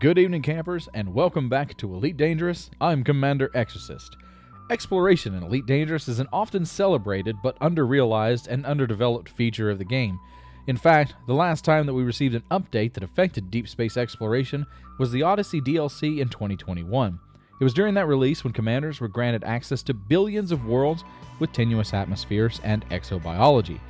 Good evening, campers, and welcome back to Elite Dangerous. I'm Commander Exorcist. Exploration in Elite Dangerous is an often celebrated but under-realized and underdeveloped feature of the game. In fact, the last time that we received an update that affected deep space exploration was the Odyssey DLC in 2021. It was during that release when commanders were granted access to billions of worlds with tenuous atmospheres and exobiology.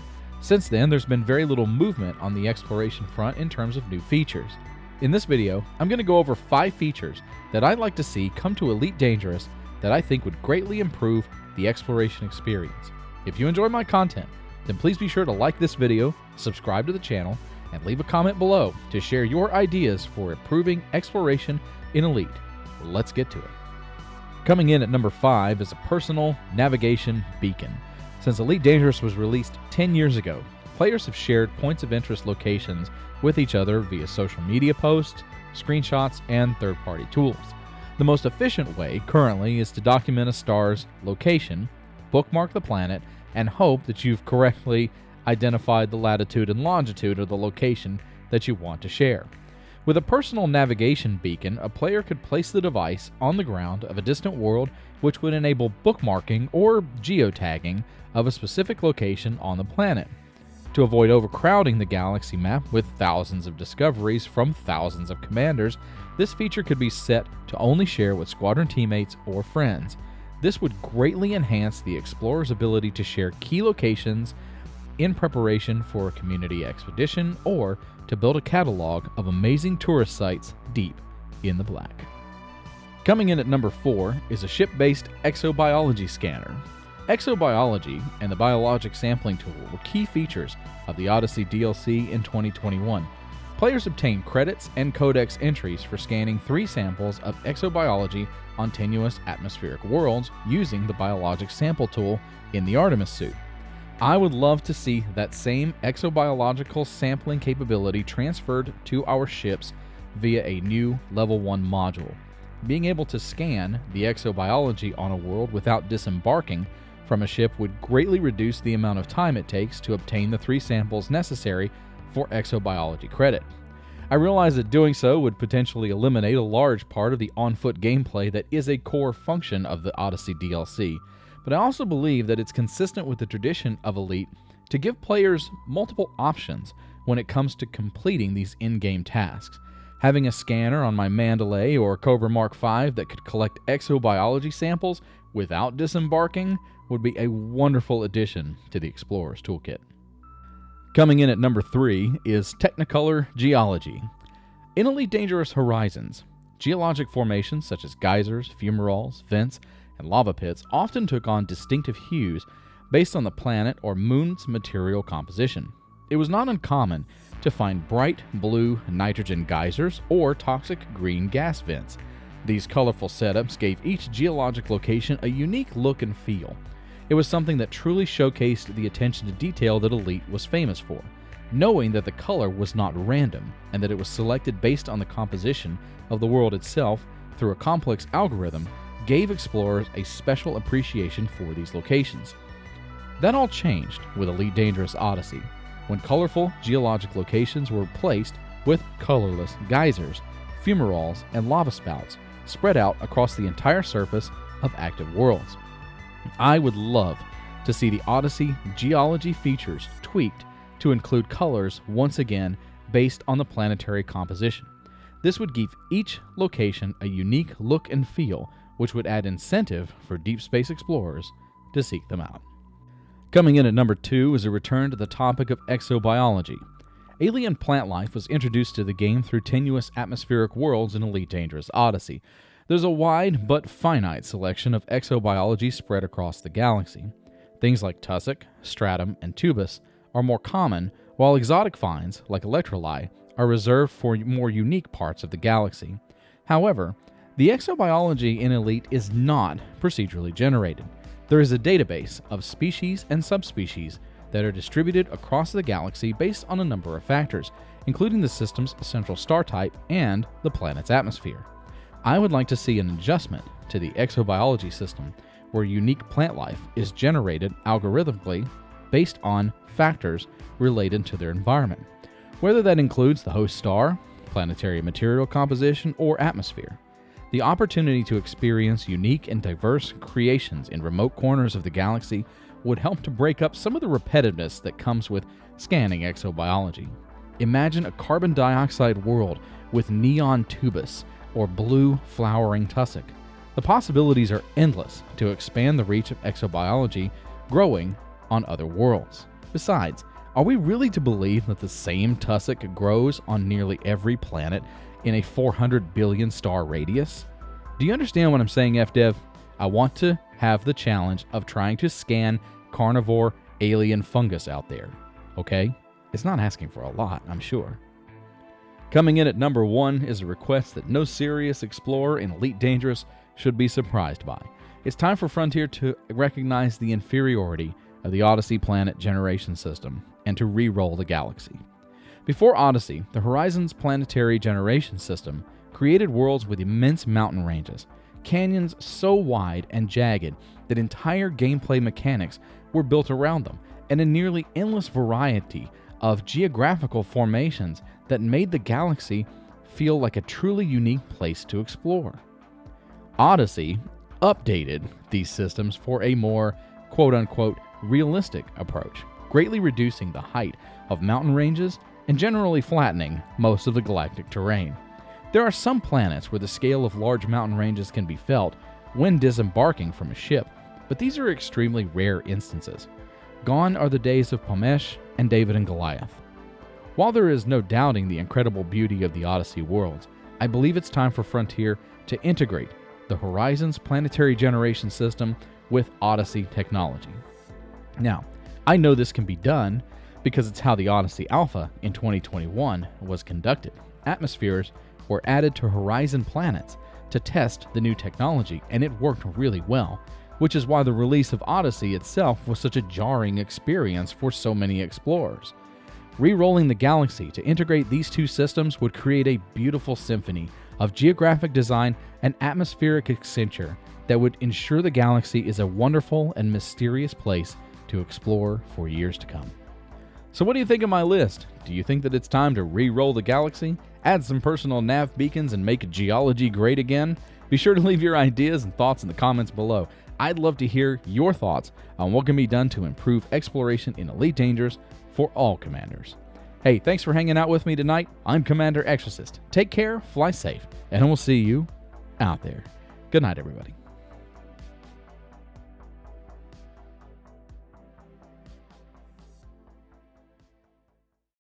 Since then, there's been very little movement on the exploration front in terms of new features. In this video, I'm going to go over 5 features that I'd like to see come to Elite Dangerous that I think would greatly improve the exploration experience. If you enjoy my content, then please be sure to like this video, subscribe to the channel, and leave a comment below to share your ideas for improving exploration in Elite. Let's get to it. Coming in at number 5 is a personal navigation beacon. Since Elite Dangerous was released 10 years ago, players have shared points of interest locations with each other via social media posts, screenshots, and third-party tools. The most efficient way currently is to document a star's location, bookmark the planet, and hope that you've correctly identified the latitude and longitude of the location that you want to share. With a personal navigation beacon, a player could place the device on the ground of a distant world, which would enable bookmarking or geotagging of a specific location on the planet. To avoid overcrowding the galaxy map with thousands of discoveries from thousands of commanders, this feature could be set to only share with squadron teammates or friends. This would greatly enhance the explorer's ability to share key locations in preparation for a community expedition or to build a catalog of amazing tourist sites deep in the black. Coming in at number 4 is a ship-based exobiology scanner. Exobiology and the biologic sampling tool were key features of the Odyssey DLC in 2021. Players obtained credits and codex entries for scanning 3 samples of exobiology on tenuous atmospheric worlds using the biologic sample tool in the Artemis suit. I would love to see that same exobiological sampling capability transferred to our ships via a new Level 1 module. Being able to scan the exobiology on a world without disembarking from a ship would greatly reduce the amount of time it takes to obtain the 3 samples necessary for exobiology credit. I realize that doing so would potentially eliminate a large part of the on-foot gameplay that is a core function of the Odyssey DLC, but I also believe that it's consistent with the tradition of Elite to give players multiple options when it comes to completing these in-game tasks. Having a scanner on my Mandalay or Cobra Mark V that could collect exobiology samples without disembarking would be a wonderful addition to the Explorer's Toolkit. Coming in at number 3 is Technicolor Geology. In Elite Dangerous Horizons, geologic formations such as geysers, fumaroles, vents, and lava pits often took on distinctive hues based on the planet or moon's material composition. It was not uncommon to find bright blue nitrogen geysers or toxic green gas vents. These colorful setups gave each geologic location a unique look and feel. It was something that truly showcased the attention to detail that Elite was famous for. Knowing that the color was not random and that it was selected based on the composition of the world itself through a complex algorithm gave explorers a special appreciation for these locations. That all changed with Elite Dangerous Odyssey, when colorful geologic locations were replaced with colorless geysers, fumaroles, and lava spouts spread out across the entire surface of active worlds. I would love to see the Odyssey geology features tweaked to include colors once again based on the planetary composition. This would give each location a unique look and feel, which would add incentive for deep space explorers to seek them out. Coming in at number 2 is a return to the topic of exobiology. Alien plant life was introduced to the game through tenuous atmospheric worlds in Elite Dangerous Odyssey. There's a wide but finite selection of exobiology spread across the galaxy. Things like tussock, stratum, and tubus are more common, while exotic finds like electrolyte are reserved for more unique parts of the galaxy. However, the exobiology in Elite is not procedurally generated. There is a database of species and subspecies that are distributed across the galaxy based on a number of factors, including the system's central star type and the planet's atmosphere. I would like to see an adjustment to the exobiology system where unique plant life is generated algorithmically based on factors related to their environment, whether that includes the host star, planetary material composition, or atmosphere. The opportunity to experience unique and diverse creations in remote corners of the galaxy would help to break up some of the repetitiveness that comes with scanning exobiology. Imagine a carbon dioxide world with neon tubus or blue flowering tussock. The possibilities are endless to expand the reach of exobiology growing on other worlds. Besides, are we really to believe that the same tussock grows on nearly every planet in a 400 billion star radius? Do you understand what I'm saying, FDev? I want to have the challenge of trying to scan carnivore alien fungus out there, okay? It's not asking for a lot, I'm sure. Coming in at number 1 is a request that no serious explorer in Elite Dangerous should be surprised by. It's time for Frontier to recognize the inferiority of the Odyssey planet generation system and to re-roll the galaxy. Before Odyssey, the Horizon's planetary generation system created worlds with immense mountain ranges, canyons so wide and jagged that entire gameplay mechanics were built around them, and a nearly endless variety of geographical formations that made the galaxy feel like a truly unique place to explore. Odyssey updated these systems for a more quote-unquote realistic approach, greatly reducing the height of mountain ranges and generally flattening most of the galactic terrain. There are some planets where the scale of large mountain ranges can be felt when disembarking from a ship, but these are extremely rare instances. Gone are the days of Pomesh and David and Goliath. While there is no doubting the incredible beauty of the Odyssey worlds, I believe it's time for Frontier to integrate the Horizon's planetary generation system with Odyssey technology. Now, I know this can be done because it's how the Odyssey Alpha in 2021 was conducted. Atmospheres were added to Horizon planets to test the new technology, and it worked really well, which is why the release of Odyssey itself was such a jarring experience for so many explorers. Re-rolling the galaxy to integrate these two systems would create a beautiful symphony of geographic design and atmospheric accenture that would ensure the galaxy is a wonderful and mysterious place to explore for years to come. So what do you think of my list? Do you think that it's time to re-roll the galaxy, add some personal nav beacons, and make geology great again? Be sure to leave your ideas and thoughts in the comments below. I'd love to hear your thoughts on what can be done to improve exploration in Elite Dangerous for all commanders. Hey, thanks for hanging out with me tonight. I'm Commander Exorcist. Take care, fly safe, and we'll see you out there. Good night, everybody.